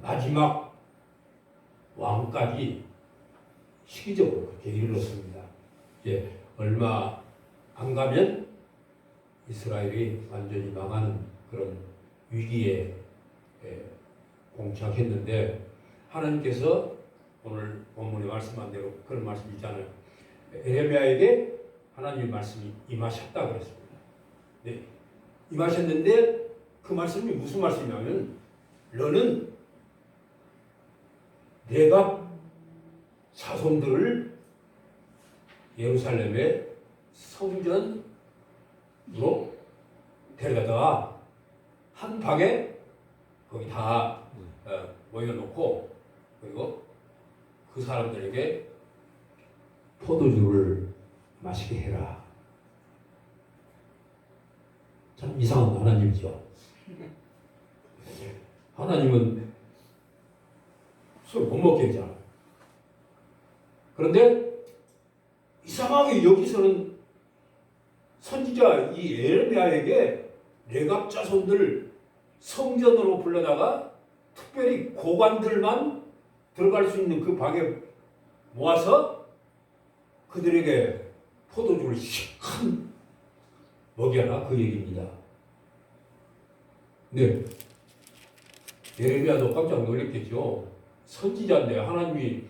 마지막 왕까지 시기적으로 그렇게 이르렀습니다. 이제 얼마 안 가면 이스라엘이 완전히 망하는 그런 위기에 봉착했는데, 하나님께서 오늘 본문에 말씀한 대로 그런 말씀 있잖아요. 에레미야에게 하나님의 말씀이 임하셨다 그랬습니다. 네, 임하셨는데 그 말씀이 무슨 말씀이냐면, 너는 내가 자손들을 예루살렘의 성전으로 데려다가 한 방에 거기 다 모여놓고, 그리고 그 사람들에게 포도주를 마시게 해라. 참 이상한 하나님이죠. 하나님은 술 못 먹게 하잖아. 그런데 이상하게 여기서는 선지자 이 에레미야에게 레갑 자손들 성전으로 불러다가 특별히 고관들만 들어갈 수 있는 그 방에 모아서 그들에게 포도주를 실컷 먹여라, 그 얘기입니다. 네, 예레미야도 깜짝 놀랐겠죠. 선지자인데 하나님이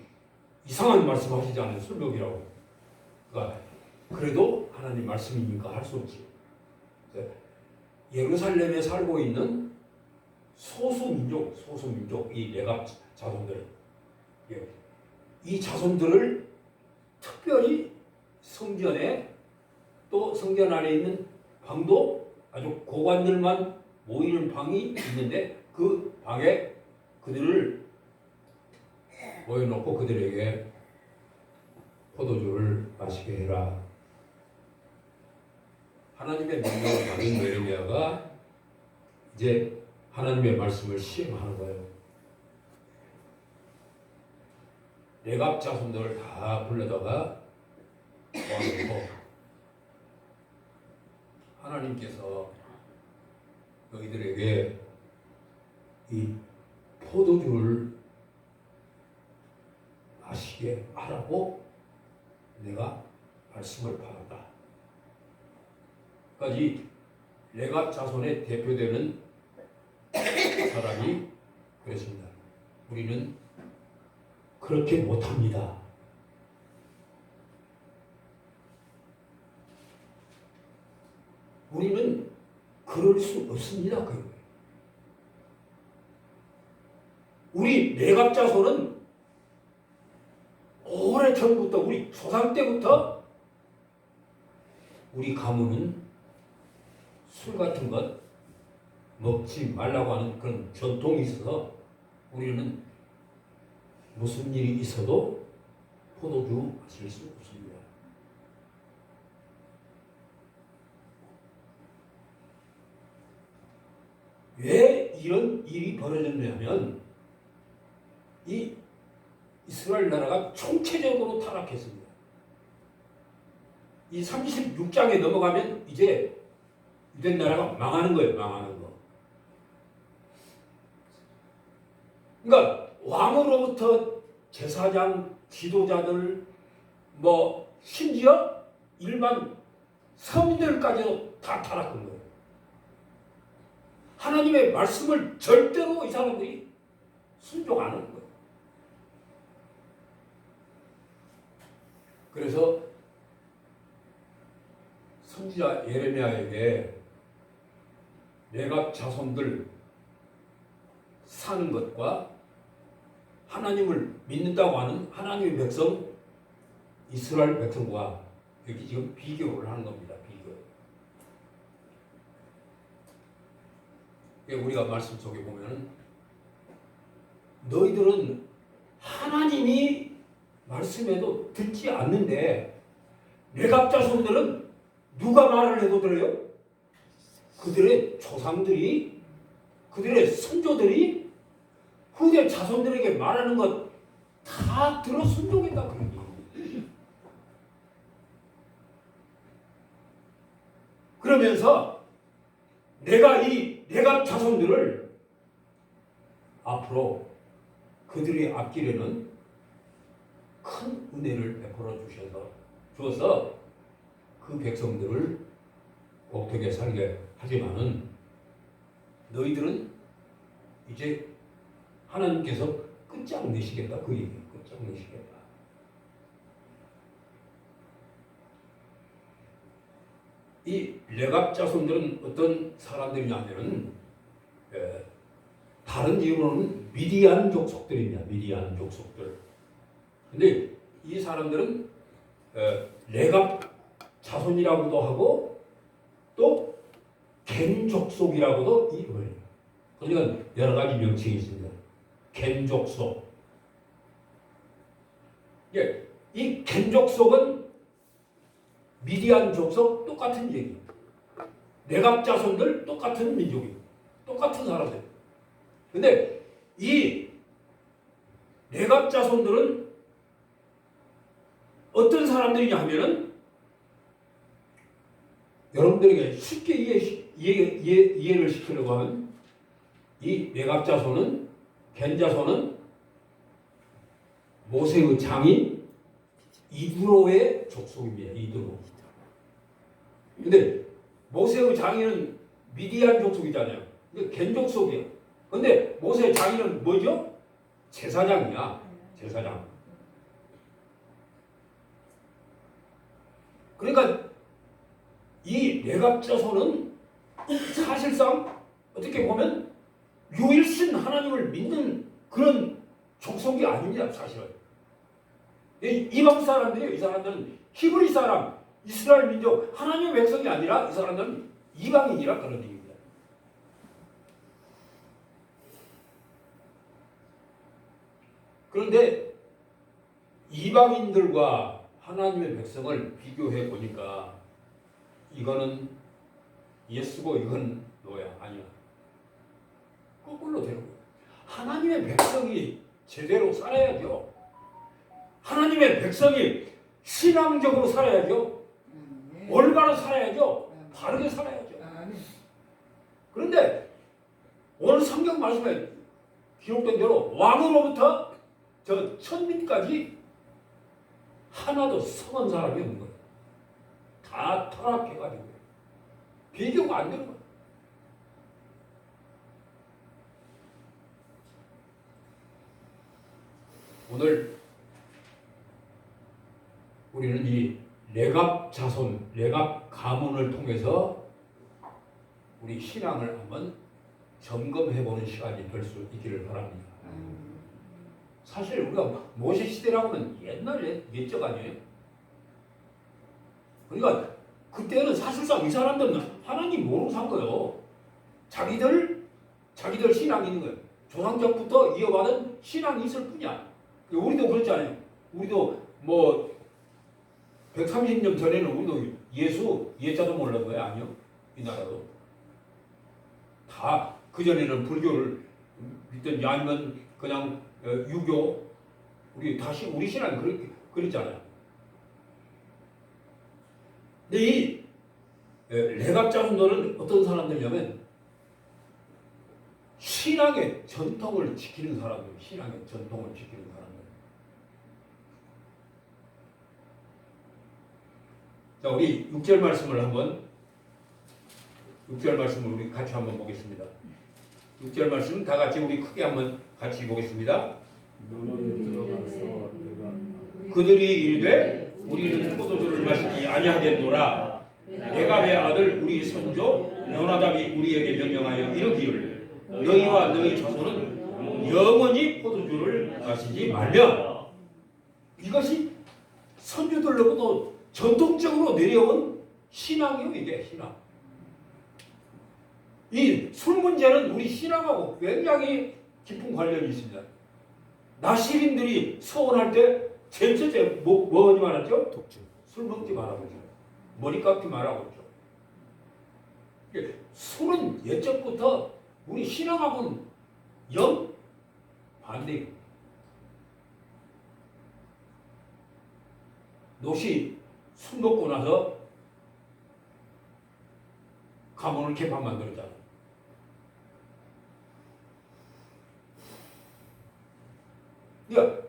이상한 말씀하시잖아요. 술 먹이라고. 그러니까 그래도 하나님 말씀이니까 할 수 없지. 예루살렘에 살고 있는 소수민족, 이 레갑 자손들, 이 자손들을 특별히 성전에, 또 성전 안에 있는 방도 아주 고관들만 모이는 방이 있는데, 그 방에 그들을 모여놓고 그들에게 포도주를 마시게 해라. 하나님의 명령을 받은 예레미야가 이제 하나님의 말씀을 시행하는 거예요. 레갑 자손들을 다 불러다가 모아놓고, 하나님께서 너희들에게 이 포도주를 마시게 하라고 내가 말씀을 받았다. 그러니까 이 레갑 자손의 대표되는 사람이 그랬습니다. 우리는 그렇게 못합니다. 우리는 그럴 수 없습니다. 우리 레갑 자손은 오래전부터, 우리 조상 때부터 우리 가문은 술 같은 것 먹지 말라고 하는 그런 전통이 있어서 우리는 무슨 일이 있어도 포도주 마실 수 없습니다. 왜 이런 일이 벌어졌냐면, 이 이스라엘 나라가 총체적으로 타락했습니다. 이 36장에 넘어가면 이제 유대 나라가 망하는 거예요. 망하는 거. 그러니까 왕으로부터 제사장, 지도자들, 심지어 일반 서민들까지도 다 타락한 거예요. 하나님의 말씀을 절대로 이 사람들이 순종 안 하는 거예요. 그래서 선지자 예레미야에게 레갑 자손들 사는 것과 하나님을 믿는다고 하는 하나님의 백성 이스라엘 백성과 여기 지금 비교를 하는 겁니다. 비교. 우리가 말씀 속에 보면 너희들은 하나님이 말씀해도 듣지 않는데, 레갑 자손들은 누가 말을 해도 들어요? 그들의 조상들이, 그들의 선조들이 후대 자손들에게 말하는 것 다 들어 순종했다. 그러면서 내가 이 레갑 자손들을 앞으로 그들의 앞길에는 큰 은혜를 베풀어 주어서 그 백성들을 복되게 살게 하지만은 너희들은 이제 하나님께서 끝장내시겠다. 그 얘기 끝장내시겠다. 이 레갑 자손들은 어떤 사람들이냐면은 다른 이유로는 미디안 족속들입니다. 미디안 족속들. 근데 이 사람들은 레갑 자손이라고도 하고 또 겐 족속이라고도 이름을 해요. 그러니까 여러 가지 명칭이 있습니다. 겐 족속. 예, 이 겐 족속은 미디안 족속 똑같은 얘기. 레갑 자손들 똑같은 민족이, 똑같은 사람들. 근데 이 레갑 자손들은 어떤 사람들이냐 하면은 여러분들에게 쉽게 이해를 시키려고 하면 이 레갑 자손은 겐 자손은 모세의 장인 이드로의 족속입니다. 이드로. 근데 모세의 장인은 미디안 족속이잖아요. 겐 족속이야. 근데 모세의 장인은 뭐죠? 제사장이야. 제사장. 그러니까 이 레갑 자손은 사실상 어떻게 보면 유일신 하나님을 믿는 그런 족속이 아닙니다. 사실은. 이방 사람들이에요. 이 사람들은 히브리 사람, 이스라엘 민족, 하나님의 백성이 아니라 이 사람들은 이방인이라 그런 얘기입니다. 그런데 이방인들과 하나님의 백성을 비교해 보니까 이거는 예수고 이건 너야. 아니야. 거꾸로 되는 거예요. 하나님의 백성이 제대로 살아야죠. 하나님의 백성이 신앙적으로 살아야죠. 올바로 살아야죠. 바르게 살아야죠. 그런데 오늘 성경 말씀에 기록된 대로 왕으로부터 저 천민까지 하나도 성한 사람이 없는 거예요. 다 타락해가지고 비교가 안 되는 거예요. 오늘 우리는 이 레갑 자손, 레갑 가문을 통해서 우리 신앙을 한번 점검해보는 시간이 될 수 있기를 바랍니다. 사실 우리가 모세 시대라고는 옛날 옛적 아니에요? 그러니까 그때는 사실상 이 사람들은 하나님 모르고 산 거예요. 자기들 신앙이 있는 거예요. 조상적부터 이어받은 신앙이 있을 뿐이야. 우리도 그렇잖아요. 우리도 뭐 130년 전에는 우리도 예자도 몰랐는 거예요. 아니요. 이 나라도. 다 그전에는 불교를 믿든지 아니면 그냥 유교, 우리 신앙이 그랬잖아요. 근데 이 레갑 자손들은 어떤 사람들이냐면 신앙의 전통을 지키는 사람들, 신앙의 전통을 지키는 사람들. 자, 우리 6절 말씀을 우리 같이 한번 보겠습니다. 6절 말씀 다 같이 우리 크게 한번 같이 보겠습니다. 그들이 이르되 우리는 포도주를 마시지 아니하겠노라. 레갑의 아들 우리 선조 요나답이 우리에게 명령하여 이르기를 너희와 너희 자손은 영원히 포도주를 마시지 말며. 이것이 선조들로부터 전통적으로 내려온 신앙이요. 이게 신앙. 이 술 문제는 우리 신앙하고 굉장히 깊은 관련이 있습니다. 나시린들이 서원할 때 제일 첫째 뭐하지 말았죠? 독주. 술 먹지 말라고 했죠. 머리 깎지 말라고 했죠. 술은 예적부터 우리 신앙하고는 영 반대. 노시 술 먹고 나서 가문을 개판 만들었잖아. 그러니까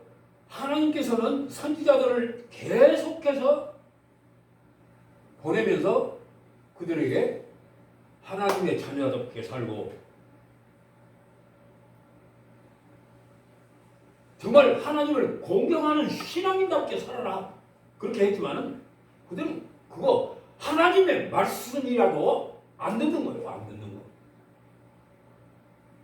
하나님께서는 선지자들을 계속해서 보내면서 그들에게 하나님의 자녀답게 살고 정말 하나님을 공경하는 신앙인답게 살아라 그렇게 했지만은 그들은 그거 하나님의 말씀이라도 안 듣는 거예요. 안 듣는 거.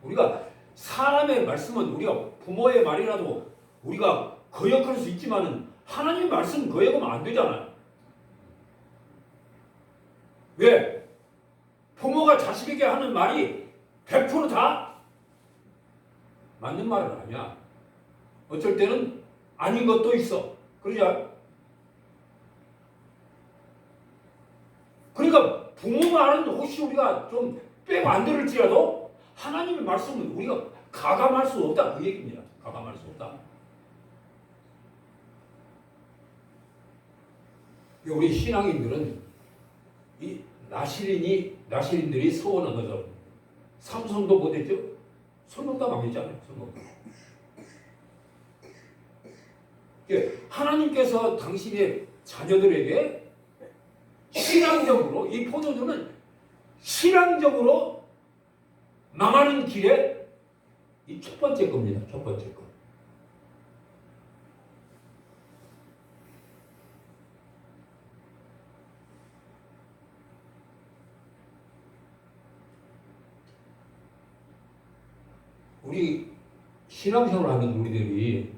우리가 사람의 말씀은 우리가 부모의 말이라도 우리가 거역할 수 있지만은 하나님의 말씀 거역하면 안 되잖아요. 왜? 부모가 자식에게 하는 말이 100%다 맞는 말은 아니야. 어쩔 때는 아닌 것도 있어. 그러죠? 그러니까 부모 말은 혹시 우리가 좀 빼고 안 들을지라도 하나님의 말씀은 우리가 가감할 수 없다 그 얘기입니다. 가감할 수 없다. 우리 신앙인들은 이 나시린들이 서원한 것처럼 삼손도 못했죠. 설명도 망했잖아요. 설명도. 하나님께서 당신의 자녀들에게 신앙적으로 이 포도주는 신앙적으로 망하는 길에 이 첫 번째 겁니다. 첫 번째 거. 우리 신앙생활을 하는 우리들이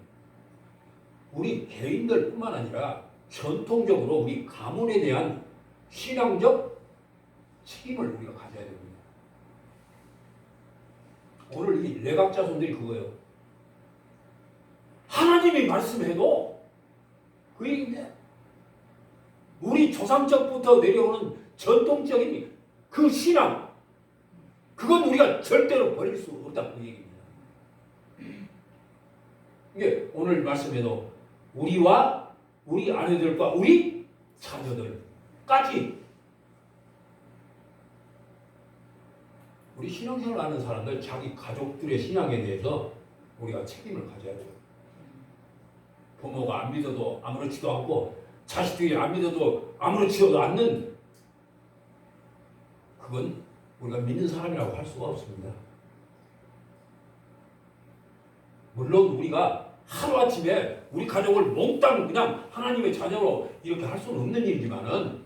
우리 개인들뿐만 아니라 전통적으로 우리 가문에 대한 신앙적 책임을 우리가 가져야 됩니다. 오늘 이 내각자손들이 그거예요. 하나님이 말씀해도 그 얘기인데 우리 조상적부터 내려오는 전통적인 그 신앙 그건 우리가 절대로 버릴 수 없다 그 얘기입니다. 이게 오늘 말씀에도 우리와 우리 아내들과 우리 자녀들까지 우리 신앙생활 하는 사람들 자기 가족들의 신앙에 대해서 우리가 책임을 가져야 돼요. 부모가 안 믿어도 아무렇지도 않고 자식들이 안 믿어도 아무렇지도 않는 그건 우리가 믿는 사람이라고 할 수가 없습니다. 물론 우리가 하루아침에 우리 가족을 몽땅 그냥 하나님의 자녀로 이렇게 할 수는 없는 일이지만은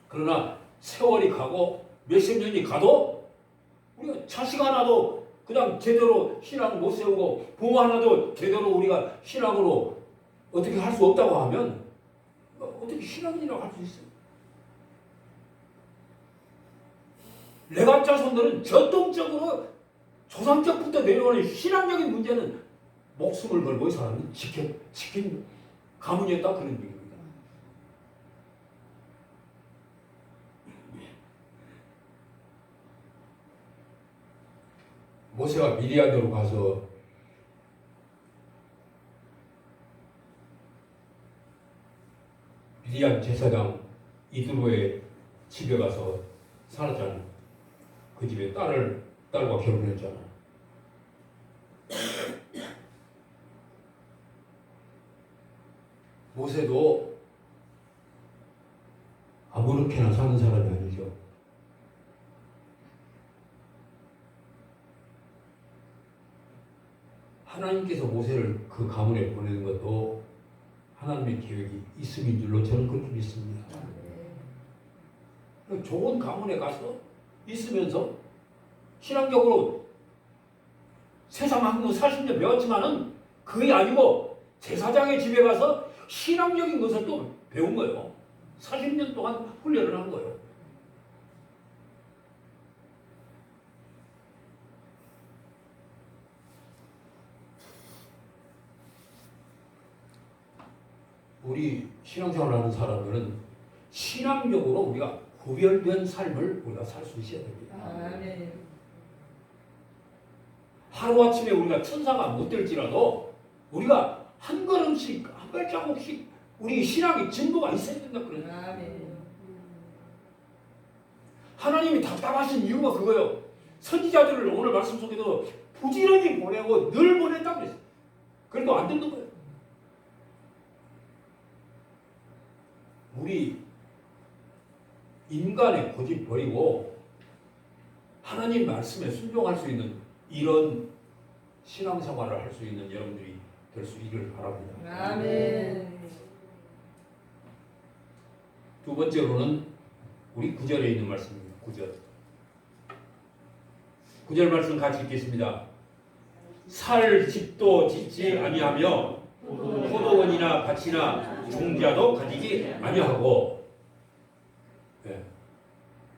그러나 세월이 가고 몇십 년이 가도 우리가 자식 하나도 그냥 제대로 신앙 못 세우고 부모 하나도 제대로 우리가 신앙으로 어떻게 할 수 없다고 하면 어떻게 신앙인이라고 할 수 있어요? 레갑자손들은 전통적으로 조상적부터 내려오는 신앙적인 문제는 목숨을 걸고 이 사람은 지킨 가문이었다 그런 얘기입니다. 모세가 미디안으로 가서 미디안 제사장 이드로의 집에 가서 살았잖아요. 그 집에 딸과 결혼했잖아요. 모세도 아무렇게나 사는 사람이 아니죠. 하나님께서 모세를 그 가문에 보내는 것도 하나님의 계획이 있음인 줄로 저는 그렇게 믿습니다. 좋은 가문에 가서 있으면서 신앙적으로 세상 한국 40년 배웠지만은 그게 아니고 제사장의 집에 가서 신앙적인 것을 또 배운 거예요. 40년 동안 훈련을 한 거예요. 우리 신앙생활을 하는 사람들은 신앙적으로 우리가 구별된 삶을 우리가 살 수 있어야 됩니다. 아멘. 하루아침에 우리가 천사가 못 될지라도 우리가 한 걸음씩 한 발자국씩 우리 신앙의 진보가 있어야 된다 그러죠. 아멘. 하나님이 답답하신 이유가 그거예요. 선지자들을 오늘 말씀 속에도 부지런히 보내고 늘 보냈다고 그랬어요. 그래도 안 듣는 거예요. 우리 인간의 고집 버리고 하나님 말씀에 순종할 수 있는 이런 신앙생활을 할 수 있는 여러분들이 될 수 있기를 바랍니다. 아멘. 두 번째로는 우리 9절에 있는 말씀입니다. 9절. 9절 말씀 같이 읽겠습니다. 살 집도 짓지 아니하며 포도원이나 밭이나 종자도 가지지 아니하고, 네.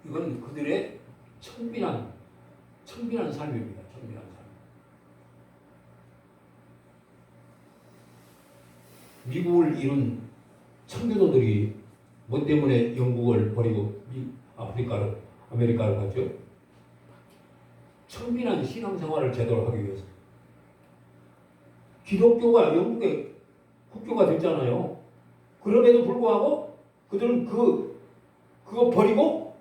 이건 그들의 청빈한 삶입니다. 청빈한 삶. 미국을 이룬 청교도들이 뭐 때문에 영국을 버리고 아메리카를 갔죠? 청빈한 신앙생활을 제대로 하기 위해서. 기독교가 영국의 국교가 됐잖아요. 그럼에도 불구하고 그들은 그거 버리고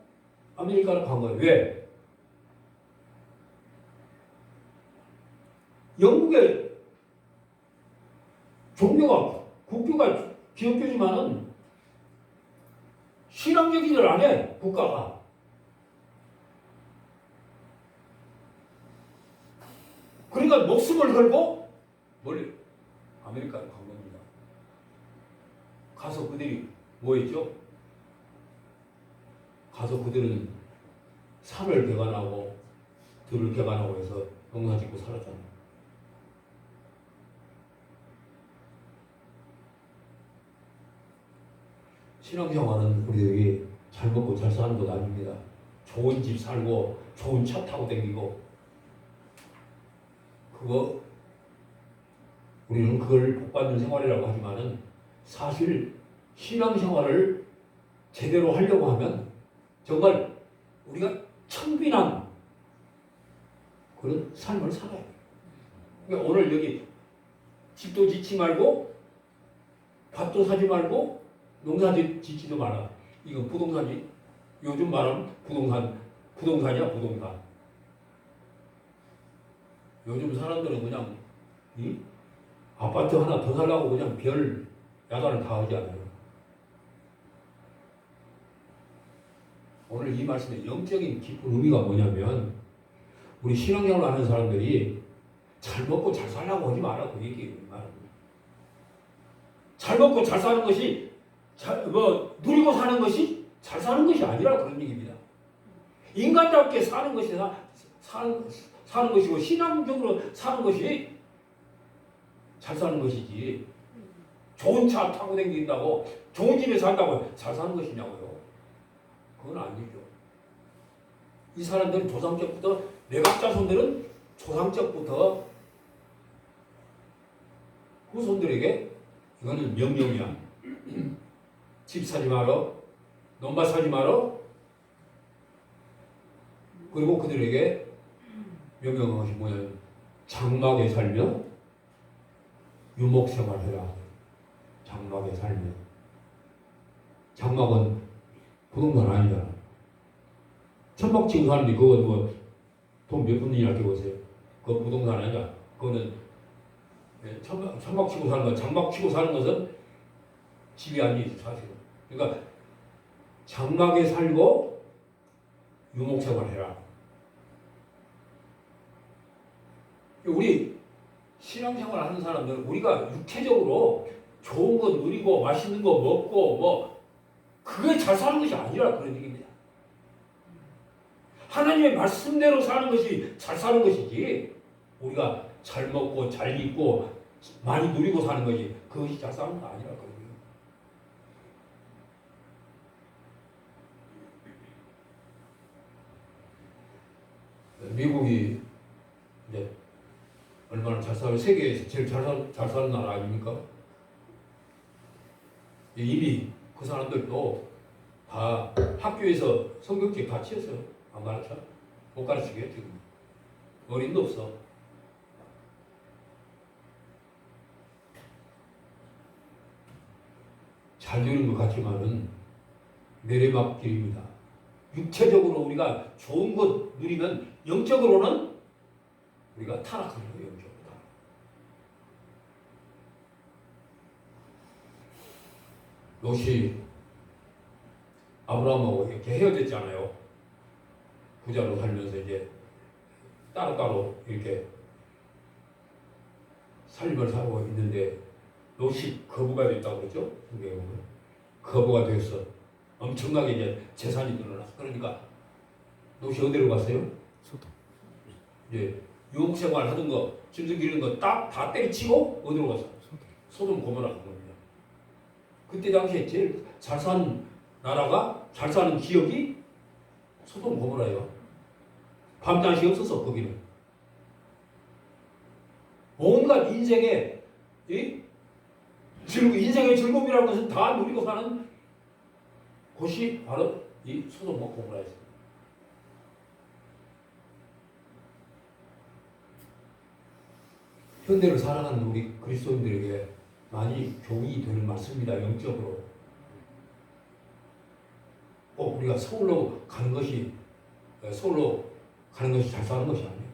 아메리카를 간 거예요. 왜? 영국의 국교가 기독교지만은 신앙적이질 않아, 국가가. 그러니까 목숨을 걸고 멀리 아메리카를 간 겁니다. 가서 그들이 뭐 했죠? 가서 그들은 산을 개간하고 들을 개간하고 해서 농사 짓고 살았잖아요. 신앙생활은 우리들이 잘 먹고 잘 사는 것 아닙니다. 좋은 집 살고 좋은 차 타고 다니고 우리는 그걸 복받는 생활이라고 하지만은 사실 신앙생활을 제대로 하려고 하면 정말 우리가 청빈한 그런 삶을 살아야 돼요. 그러니까 오늘 여기 집도 짓지 말고 밭도 사지 말고 농사 짓지도 마라. 이건 부동산이 요즘 말하면 부동산이야 부동산. 요즘 사람들은 그냥 아파트 하나 더 살라고 그냥 별 야단을 다 하지 않아요. 오늘 이 말씀의 영적인 깊은 의미가 뭐냐면 우리 신앙생활을 하는 사람들이 잘 먹고 잘 살라고 하지 마라 그 얘기예요. 잘 먹고 잘 사는 것이 누리고 사는 것이 잘 사는 것이 아니라 그런 얘기입니다. 인간답게 사는 것이 사는 것이고 신앙적으로 사는 것이 잘 사는 것이지. 좋은 차 타고 다닌다고 좋은 집에 산다고 잘 사는 것이냐고요. 그건 아니죠. 이 사람들은 조상적부터 내각 자손들은 조상적부터 후손들에게 이거는 명령이야. 집 사지 마라. 논밭 사지 마라. 그리고 그들에게 명령한 것이 뭐냐면 장막에 살며 유목생활해라. 장막에 살며. 장막은 부동산 아니잖아. 천막 치고 사는데 그건 뭐 돈 몇 푼이나 끼고세요. 그거 부동산 아니야. 그거는 천막 치고 사는 거, 장막 치고 사는 것은 집이 아니지 사실은. 그러니까 장막에 살고 유목생활해라. 우리 신앙생활 하는 사람들 우리가 육체적으로 좋은 거 누리고 맛있는 거 먹고 뭐 그게 잘 사는 것이 아니라 그런 얘기입니다. 하나님의 말씀대로 사는 것이 잘 사는 것이지 우리가 잘 먹고 잘 입고 많이 누리고 사는 것이 그것이 잘 사는 거 아니라 그런 거예요. 미국이 이제 얼마나 잘 살아요? 세계에서 제일 잘 사는 나라 아닙니까? 이미 그 사람들도 다 학교에서 성경책 다 치웠어요. 안 가르쳐? 못 가르치게 지금. 어린도 없어. 잘 누리는 것 같지만은 내리막길입니다. 육체적으로 우리가 좋은 것 누리면 영적으로는 우리가 타락하는 거예요. 영적으로. 롯이 아브라함하고 이렇게 헤어졌잖아요. 부자로 살면서 이제 따로따로 이렇게 삶을 살고 있는데 롯이 거부가 됐다고 그러죠. 성경에 보면 거부가 됐어. 엄청나게 이제 재산이 늘어났어. 그러니까 롯이 어디로 갔어요? 소돔. 이제 유혹 생활 하던 거, 짐승 기르는 거 딱 다 때려치고 어디로 갔어? 소돔 고모라 간 겁니다. 그때 당시에 제일 잘 사는 나라가, 잘 사는 지역이 소돔 고모라예요. 밤낮이 없어서 거기는 온갖 인생의 인생의 즐거움이라는 것은 다 누리고 사는 곳이 바로 이 소돔 고모라였습니다. 현대를 살아가는 우리 그리스도인들에게 많이 교훈이 될 말씀입니다. 영적으로 꼭 우리가 서울로 가는 것이 잘 사는 것이 아니에요.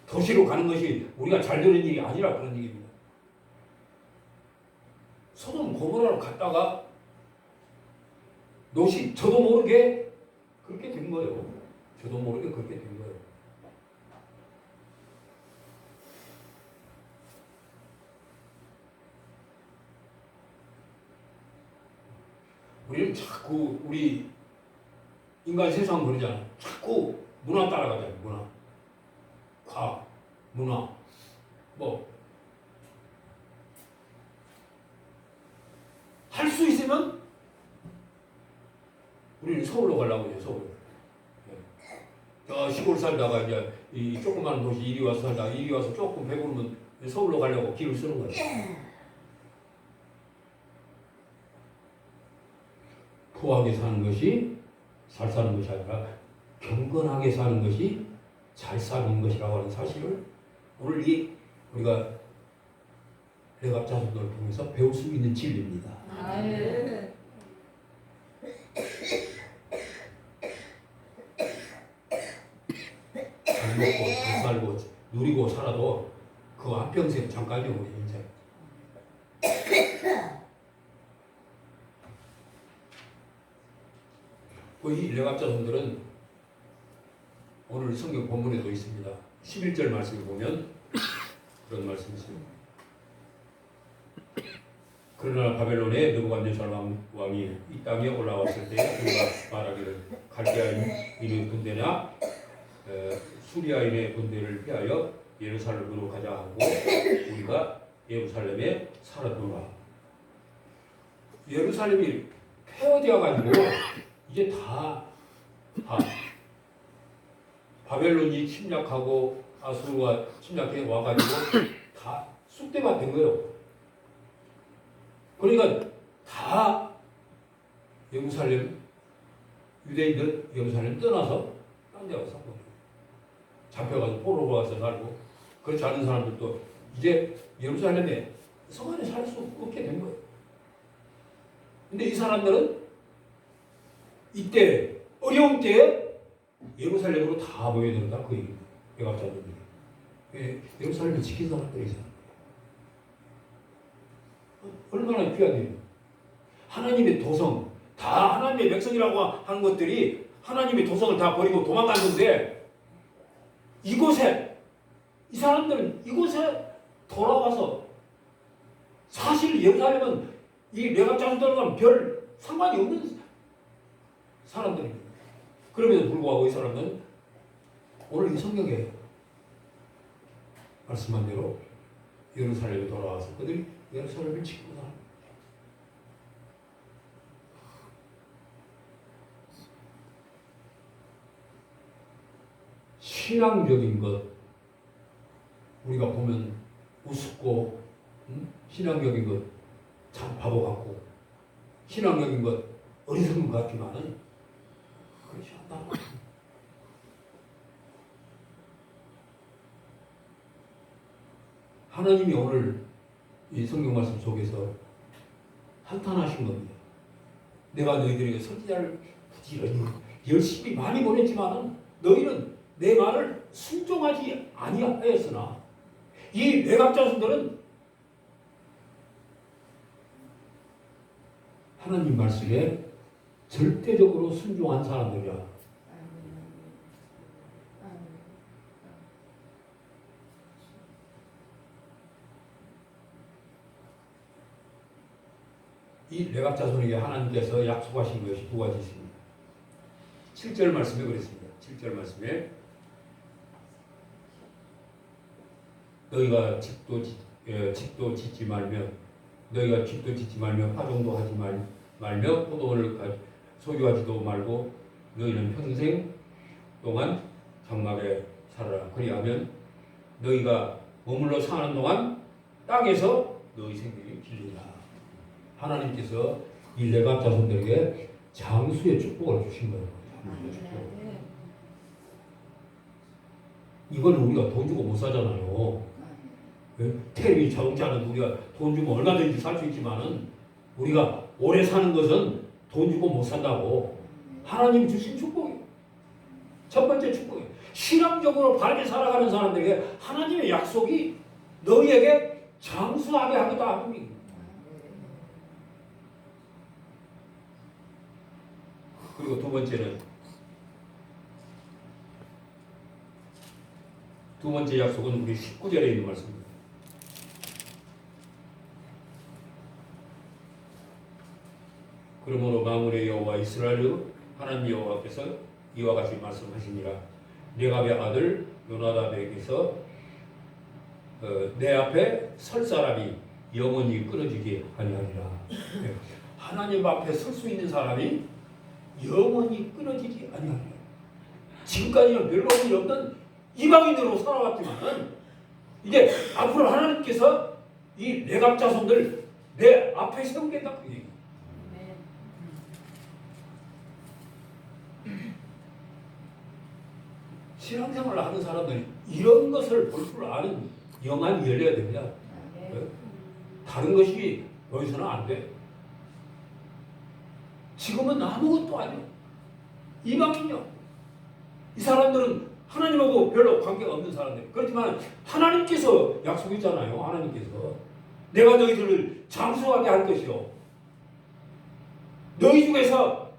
도시로 가는 것이 우리가 잘 되는 일이 아니라 그런 얘기입니다. 소돔 고모라로 갔다가 롯이 저도 모르게 그렇게 된 거예요. 저도 모르게 그렇게 된 거예요. 우리는 자꾸 우리 인간 세상 그러잖아. 자꾸 문화 따라가잖아. 문화, 과학, 문화, 뭐 할 수 있으면 우리는 서울로 가려고 해요. 서울. 저 시골 살다가 이제 이 조그마한 도시 이리 와서 살다가 이리 와서 조금 배부르면 서울로 가려고 길을 쓰는 거예요. 포하게 사는 것이 잘 사는 것이 아니라 경건하게 사는 것이 잘 사는 것이라고 하는 사실을 오늘 우리가 레갑자손들을 통해서 배울 수 있는 진리입니다. 잘 먹고 잘 살고 누리고 살아도 그거 한평생 잠깐이요 우리 인생. 이 레갑자손들은 오늘 성경 본문에도 있습니다. 11절 말씀을 보면 그런 말씀이 있습니다. 그러나 바벨론의 느부갓네살 왕이 이 땅에 올라왔을 때 그가 말하기를 갈대아인의 군대나 수리아인의 군대를 피하여 예루살렘으로 가자 하고 우리가 예루살렘에 살았노라. 예루살렘이 폐허되어 가지고 이제 다 바벨론이 침략하고 아수르가 침략해 와가지고 다 쑥대밭 된 거예요. 그러니까 다 예루살렘 유대인들 예루살렘 떠나서 딴 데 가서 살고 잡혀가서 포로로 가서 살고 그렇지 않은 사람들도 이제 예루살렘에 성 안에 살 수 없게 된 거예요. 근데 이 사람들은 이때 어려운 때에 예루살렘으로 다 모여들었다 그 얘기입니다. 레갑자들이 예루살렘을 지킨 사람들이잖아요. 얼마나 귀하대요. 하나님의 도성 다 하나님의 백성이라고 하는 것들이 하나님의 도성을 다 버리고 도망갔는데 이곳에 이 사람들은 이곳에 돌아와서 사실 예루살렘은 이 레갑자들과는 별 상관이 없는 사람들입니다. 그럼에도 불구하고 이 사람은 오늘 이 성경에 말씀한 대로 예루살렘에 돌아와서 그들이 예루살렘을 지키고 나갑니다. 신앙적인 것 우리가 보면 우습고 신앙적인 것 참 바보 같고 신앙적인 것 어리석은 것 같지만은 그렇지 않다. 하나님이 오늘 이 성경 말씀 속에서 한탄하신 겁니다. 내가 너희들에게 선지자를 부지런히 열심히 많이 보냈지만은 너희는 내 말을 순종하지 아니하였으나 이 레갑자손들은 하나님 말씀에 절대적으로 순종한 사람들이야. 이 레갑 자손에게 하나님께서 약속하신 것이 두 가지 있습니다. 7절 말씀에 그랬습니다. 7절 말씀에 너희가 집도 짓지 말며 너희가 집도 짓지 말며 화종도 하지 말며 포도원을 소유하지도 말고 너희는 평생 동안 장막에 살아라. 그리하면 너희가 머물러 사는 동안 땅에서 너희 생명이 길리라. 하나님께서 이 레갑 자손들에게 장수의 축복을 주신 거예요. 장수의 축복. 이걸 우리가 돈 주고 못 사잖아요. 텔레비 자동차는 우리가 돈 주면 얼마든지 살 수 있지만은 우리가 오래 사는 것은 돈 주고 못 산다고. 하나님 주신 축복이에요. 첫 번째 축복이에요. 신앙적으로 바르게 살아가는 사람들에게 하나님의 약속이 너희에게 장수하게 하겠다 하는 겁니다. 그리고 두 번째 약속은 우리 19절에 있는 말씀입니다. 그러므로 만군의 여호와 이스라엘 하나님 여호와께서 이와 같이 말씀하시니라. 레갑의 아들 요나답에게서 내 앞에 설 사람이 영원히 끊어지게 아니하리라. 하나님 앞에 설 수 있는 사람이 영원히 끊어지지 아니하리라. 지금까지는 별로 일 없는 이방인으로 살아왔지만 이제 앞으로 하나님께서 이 레갑 자손들 내 앞에 세우겠다 그 얘기. 신앙생활을 하는 사람들이 이런 것을 볼 줄 아는 영안이 열려야 됩니다. 다른 것이 여기서는 안 돼. 지금은 아무것도 아니야. 이방인이야. 이 사람들은 하나님하고 별로 관계가 없는 사람들. 그렇지만 하나님께서 약속했잖아요. 하나님께서 내가 너희들을 장수하게 할 것이요. 너희 중에서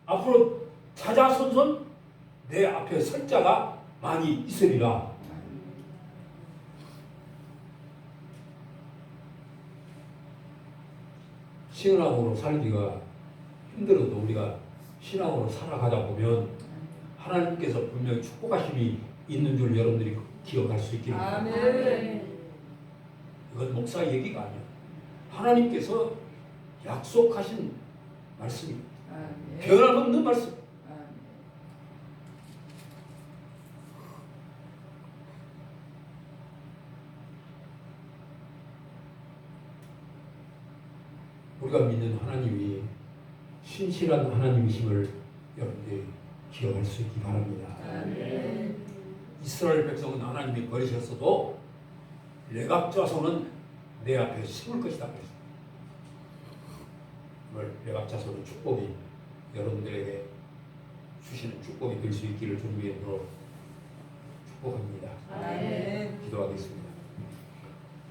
앞으로 자자손손 내 앞에 설 자가 많이 있으리라. 신앙으로 살기가 힘들어도 우리가 신앙으로 살아가다 보면 하나님께서 분명히 축복하심이 있는 줄 여러분들이 기억할 수 있기를 바랍니다. 이건 목사 얘기가 아니야. 하나님께서 약속하신 말씀입니다. 변함없는 말씀. 우리가 믿는 하나님이 신실한 하나님이심을 여러분들이 기억할 수 있기 바랍니다. 이스라엘 백성은 하나님이 버리셨어도 레갑 자손은 내 앞에 심을 것이다. 레갑 자손의 축복이 여러분들에게 주시는 축복이 될 수 있기를 주님의 이름으로 축복합니다. 기도하겠습니다.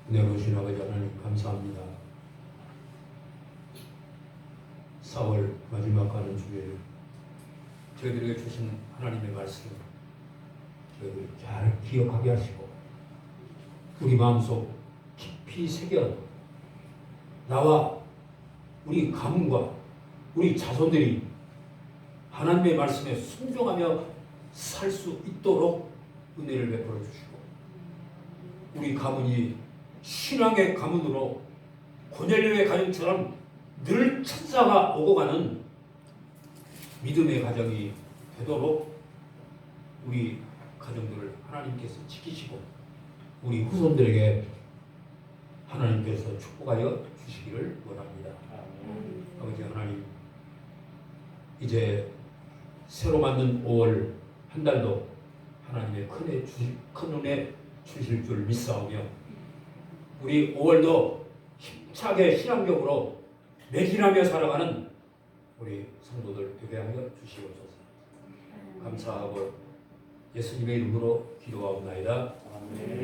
은혜로우신 아버지 하나님 감사합니다. 4월 마지막 가는 주일 저희들에게 주신 하나님의 말씀 저희들 잘 기억하게 하시고 우리 마음속 깊이 새겨 나와 우리 가문과 우리 자손들이 하나님의 말씀에 순종하며 살 수 있도록 은혜를 베풀어 주시고 우리 가문이 신앙의 가문으로 고넬료의 가정처럼 늘 천사가 오고 가는 믿음의 가정이 되도록 우리 가정들을 하나님께서 지키시고 우리 후손들에게 하나님께서 축복하여 주시기를 원합니다. 아버지 하나님, 이제 새로 맞는 5월 한 달도 하나님의 큰 은혜 주실 줄 믿사오며 우리 5월도 힘차게 신앙적으로 매진하며 살아가는 우리 성도들 되게 하여 주시옵소서. 감사하고 예수님의 이름으로 기도하옵나이다. 아멘.